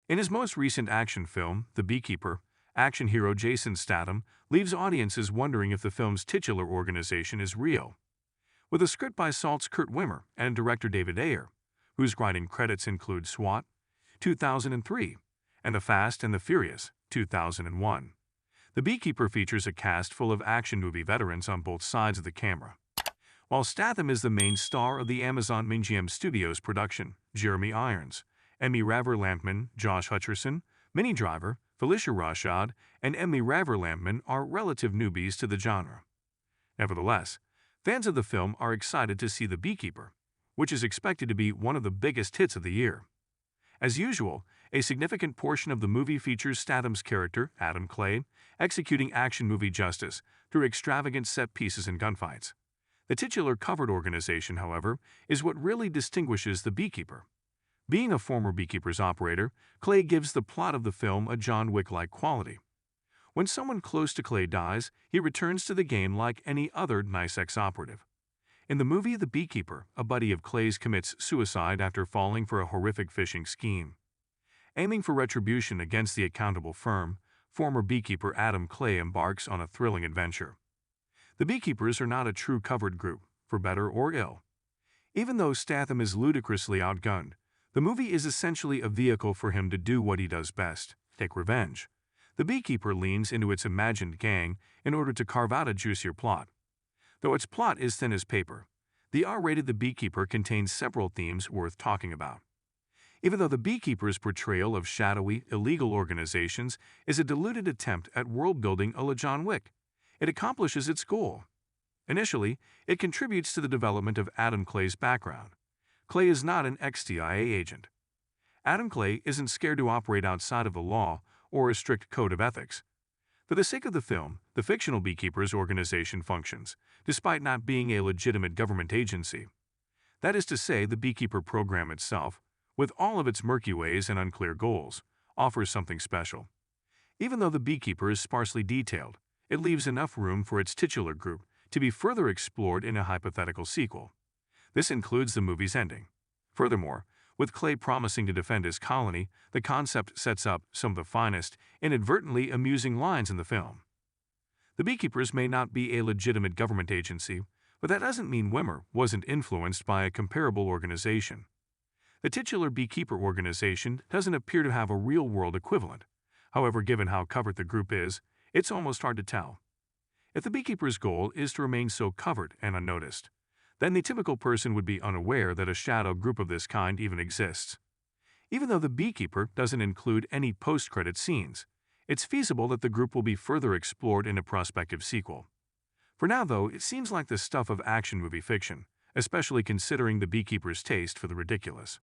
In his most recent action film, The Beekeeper, action hero Jason Statham leaves audiences wondering if the film's titular organization is real. With a script by Salt's Kurt Wimmer and director David Ayer, whose writing credits include SWAT, 2003, and The Fast and the Furious, 2001. The Beekeeper features a cast full of action movie veterans on both sides of the camera. While Statham is the main star of the Amazon MGM Studios production, Jeremy Irons, Emmy Raver-Lampman, Josh Hutcherson, Minnie Driver, Felicia Rashad, and Emmy Raver-Lampman are relative newbies to the genre. Nevertheless, fans of the film are excited to see The Beekeeper, which is expected to be one of the biggest hits of the year. As usual, a significant portion of the movie features Statham's character, Adam Clay, executing action movie justice through extravagant set pieces and gunfights. The titular covered organization, however, is what really distinguishes The Beekeeper. Being a former Beekeepers operator, Clay gives the plot of the film a John Wick-like quality. When someone close to Clay dies, he returns to the game like any other nice ex-operative. In the movie The Beekeeper, a buddy of Clay's commits suicide after falling for a horrific phishing scheme. Aiming for retribution against the accountable firm, former Beekeeper Adam Clay embarks on a thrilling adventure. The Beekeepers are not a true covered group, for better or ill. Even though Statham is ludicrously outgunned, the movie is essentially a vehicle for him to do what he does best, take revenge. The Beekeeper leans into its imagined gang in order to carve out a juicier plot. Though its plot is thin as paper, the R-rated The Beekeeper contains several themes worth talking about. Even though The Beekeeper's portrayal of shadowy, illegal organizations is a diluted attempt at world-building a la John Wick, it accomplishes its goal. Initially, it contributes to the development of Adam Clay's background. Clay is not an ex-CIA agent. Adam Clay isn't scared to operate outside of the law or a strict code of ethics. For the sake of the film, the fictional Beekeepers organization functions, despite not being a legitimate government agency. That is to say, the Beekeeper program itself, with all of its murky ways and unclear goals, offers something special. Even though the Beekeeper is sparsely detailed, it leaves enough room for its titular group to be further explored in a hypothetical sequel. This includes the movie's ending. Furthermore, with Clay promising to defend his colony, the concept sets up some of the finest, inadvertently amusing lines in the film. The Beekeepers may not be a legitimate government agency, but that doesn't mean Wimmer wasn't influenced by a comparable organization. The titular Beekeeper organization doesn't appear to have a real-world equivalent. However, given how covered the group is, it's almost hard to tell. If the Beekeeper's goal is to remain so covered and unnoticed, then the typical person would be unaware that a shadow group of this kind even exists. Even though The Beekeeper doesn't include any post-credit scenes, it's feasible that the group will be further explored in a prospective sequel. For now, though, it seems like the stuff of action movie fiction, especially considering The Beekeeper's taste for the ridiculous.